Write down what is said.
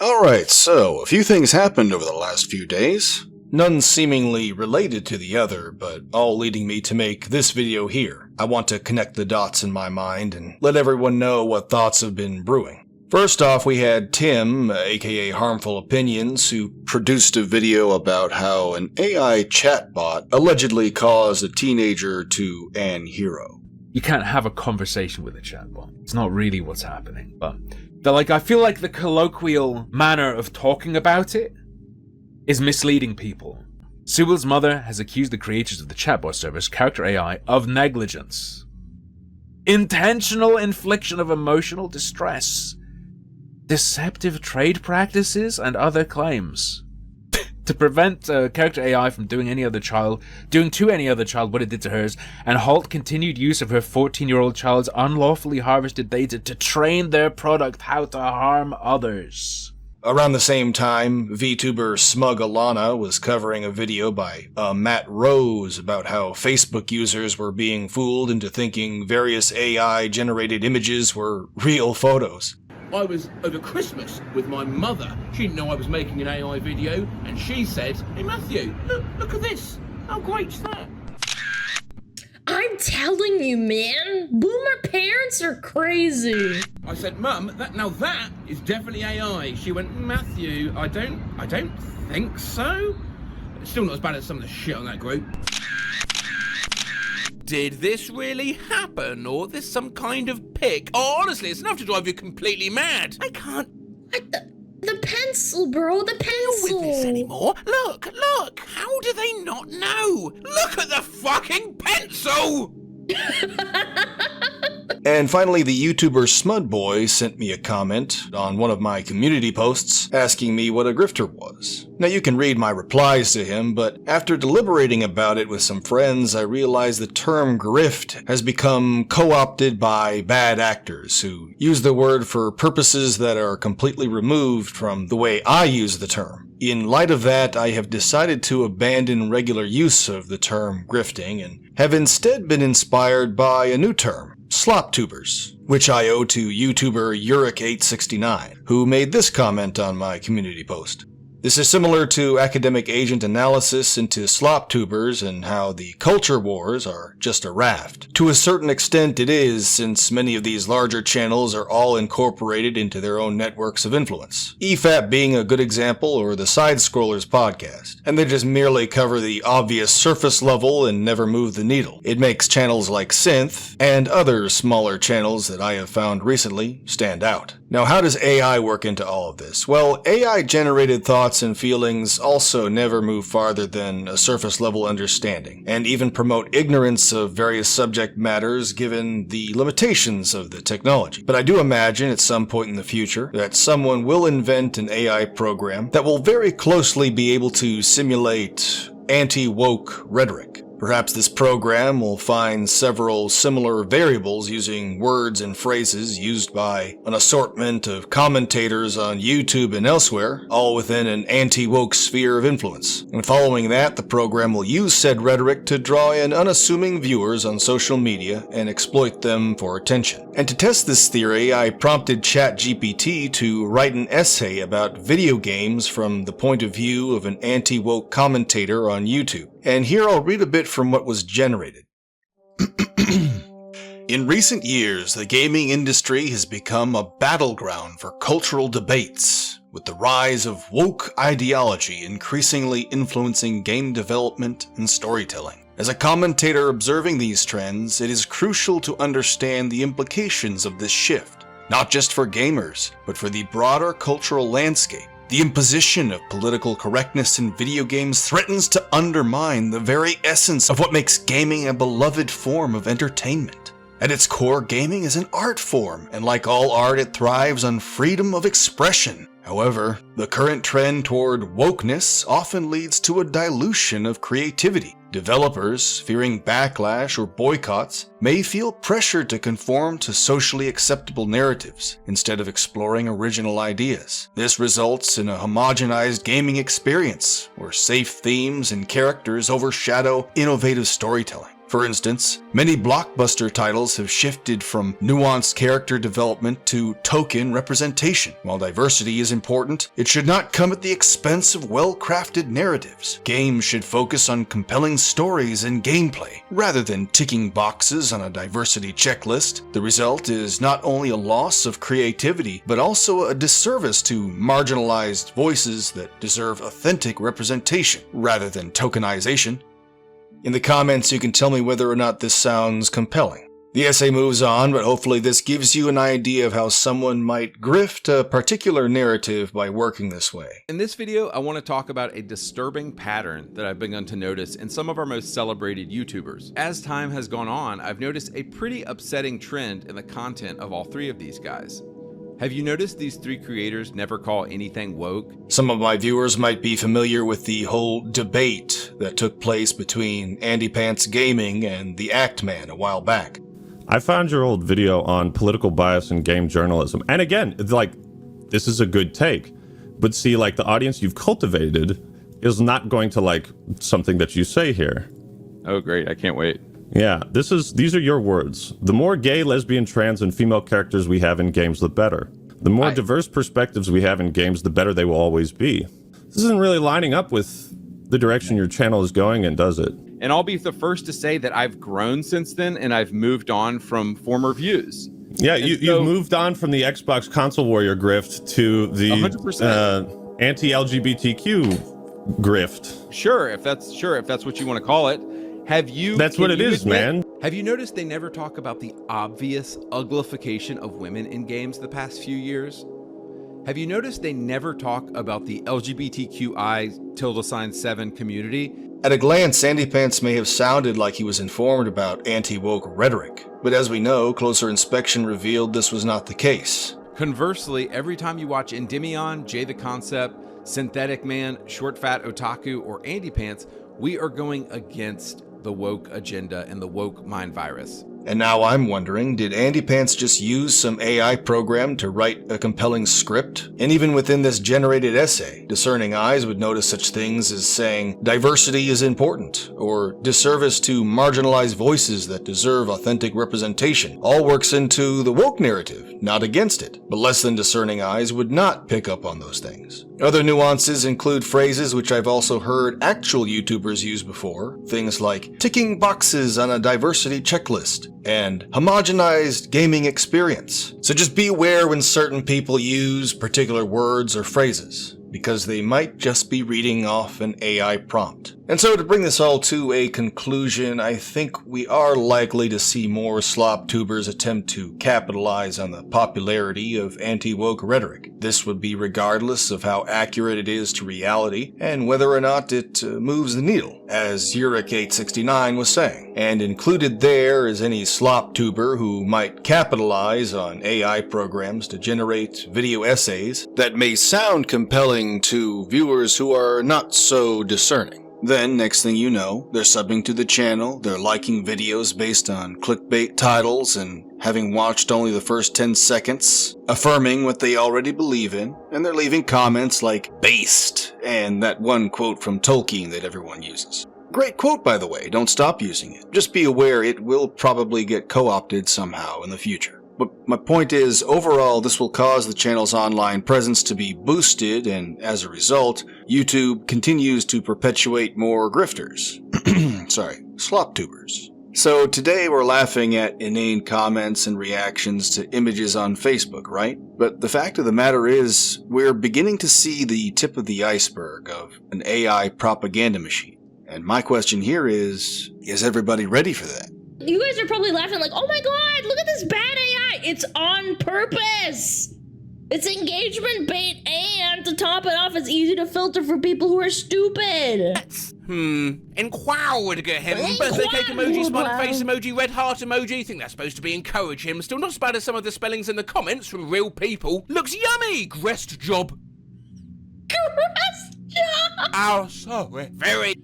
Alright, so a few things happened over the last few days. None seemingly related to the other, but all leading me to make this video here. I want to connect the dots in my mind and let everyone know what thoughts have been brewing. First off, we had Tim, aka Harmful Opinions, who produced a video about how an AI chatbot allegedly caused a teenager to an hero. You can't have a conversation with a chatbot. It's not really what's happening, but I feel like the colloquial manner of talking about it is misleading people. Sewell's mother has accused the creators of the chatbot service, Character AI, of negligence, intentional infliction of emotional distress, deceptive trade practices, and other claims to prevent Character AI from doing to any other child what it did to hers, and halt continued use of her 14-year-old child's unlawfully harvested data to train their product how to harm others. Around the same time, VTuber Smug Alana was covering a video by Matt Rose about how Facebook users were being fooled into thinking various AI-generated images were real photos. I was over Christmas with my mother. She didn't know I was making an AI video, and she said, "Hey Matthew, look at this. How great's that?" I'm telling you, man, boomer parents are crazy. I said, "Mum, that is definitely AI." She went, "Matthew, I don't think so." Still not as bad as some of the shit on that group. Did this really happen, or this some kind of pic? Oh, honestly, it's enough to drive you completely mad. I can't The pencil, bro, the pencil. deal with this anymore. Look. How do they not know? Look at the fucking pencil! And finally, the YouTuber Smudboy sent me a comment on one of my community posts asking me what a grifter was. Now you can read my replies to him, but after deliberating about it with some friends, I realized the term grift has become co-opted by bad actors who use the word for purposes that are completely removed from the way I use the term. In light of that, I have decided to abandon regular use of the term grifting and have instead been inspired by a new term, Slop tubers, which I owe to YouTuber Uric869, who made this comment on my community post. This is similar to academic agent analysis into slop tubers and how the culture wars are just a raft. To a certain extent it is, since many of these larger channels are all incorporated into their own networks of influence. EFAP being a good example, or the Side Scrollers podcast. And they just merely cover the obvious surface level and never move the needle. It makes channels like Synth, and other smaller channels that I have found recently, stand out. Now, how does AI work into all of this? Well, AI-generated thoughts and feelings also never move farther than a surface-level understanding, and even promote ignorance of various subject matters given the limitations of the technology. But I do imagine at some point in the future that someone will invent an AI program that will very closely be able to simulate anti-woke rhetoric. Perhaps this program will find several similar variables using words and phrases used by an assortment of commentators on YouTube and elsewhere, all within an anti-woke sphere of influence. And following that, the program will use said rhetoric to draw in unassuming viewers on social media and exploit them for attention. And to test this theory, I prompted ChatGPT to write an essay about video games from the point of view of an anti-woke commentator on YouTube. And here I'll read a bit from what was generated. In recent years, the gaming industry has become a battleground for cultural debates, with the rise of woke ideology increasingly influencing game development and storytelling. As a commentator observing these trends, it is crucial to understand the implications of this shift, not just for gamers, but for the broader cultural landscape. The imposition of political correctness in video games threatens to undermine the very essence of what makes gaming a beloved form of entertainment. At its core, gaming is an art form, and like all art, it thrives on freedom of expression. However, the current trend toward wokeness often leads to a dilution of creativity. Developers, fearing backlash or boycotts, may feel pressured to conform to socially acceptable narratives instead of exploring original ideas. This results in a homogenized gaming experience where safe themes and characters overshadow innovative storytelling. For instance, many blockbuster titles have shifted from nuanced character development to token representation. While diversity is important, it should not come at the expense of well-crafted narratives. Games should focus on compelling stories and gameplay, rather than ticking boxes on a diversity checklist. The result is not only a loss of creativity, but also a disservice to marginalized voices that deserve authentic representation, rather than tokenization. In the comments, you can tell me whether or not this sounds compelling. The essay moves on, but hopefully this gives you an idea of how someone might grift a particular narrative by working this way. In this video, I want to talk about a disturbing pattern that I've begun to notice in some of our most celebrated YouTubers. As time has gone on, I've noticed a pretty upsetting trend in the content of all three of these guys. Have you noticed these three creators never call anything woke? Some of my viewers might be familiar with the whole debate that took place between Andy Pants Gaming and the Act Man a while back. I found your old video on political bias in game journalism. And again, it's like, this is a good take. But see, like, the audience you've cultivated is not going to like something that you say here. Oh, great. I can't wait. Yeah, these are your words. The more gay, lesbian, trans, and female characters we have in games, the better. The more diverse perspectives we have in games, the better they will always be. This isn't really lining up with the direction your channel is going in, does it? And I'll be the first to say that I've grown since then, and I've moved on from former views. Yeah, you've moved on from the Xbox console warrior grift to the 100%. Anti-LGBTQ grift. Sure, if that's what you want to call it. That's what it is, man. Have you noticed they never talk about the obvious uglification of women in games the past few years? Have you noticed they never talk about the LGBTQI7 community? At a glance, Andy Pants may have sounded like he was informed about anti-woke rhetoric, but as we know, closer inspection revealed this was not the case. Conversely, every time you watch Endymion, Jay the Concept, Synthetic Man, Short Fat Otaku, or Andy Pants, we are going against the woke agenda and the woke mind virus. And now I'm wondering, did Andy Pants just use some AI program to write a compelling script? And even within this generated essay, discerning eyes would notice such things as saying, diversity is important, or disservice to marginalized voices that deserve authentic representation. All works into the woke narrative, not against it. But less than discerning eyes would not pick up on those things. Other nuances include phrases which I've also heard actual YouTubers use before, things like ticking boxes on a diversity checklist, and homogenized gaming experience. So just be aware when certain people use particular words or phrases, because they might just be reading off an AI prompt. And so to bring this all to a conclusion, I think we are likely to see more slop tubers attempt to capitalize on the popularity of anti-woke rhetoric. This would be regardless of how accurate it is to reality, and whether or not it moves the needle, as Yurik869 was saying. And included there is any slop tuber who might capitalize on AI programs to generate video essays that may sound compelling to viewers who are not so discerning. Then, next thing you know, they're subbing to the channel, they're liking videos based on clickbait titles and having watched only the first 10 seconds, affirming what they already believe in, and they're leaving comments like based and that one quote from Tolkien that everyone uses. Great quote, by the way, don't stop using it. Just be aware it will probably get co-opted somehow in the future. But my point is, overall, this will cause the channel's online presence to be boosted, and as a result, YouTube continues to perpetuate more grifters. Slop tubers. So today we're laughing at inane comments and reactions to images on Facebook, right? But the fact of the matter is, we're beginning to see the tip of the iceberg of an AI propaganda machine. And my question here is everybody ready for that? You guys are probably laughing like, oh my god, look at this bad AI. It's on purpose. It's engagement bait, and to top it off, it's easy to filter for people who are stupid. Enquow get him. Birthday cake emoji, smiley face emoji, red heart emoji. Think that's supposed to be encourage him. Still not as bad as some of the spellings in the comments from real people. Looks yummy. Grest job. Grest job. Oh, sorry. Very.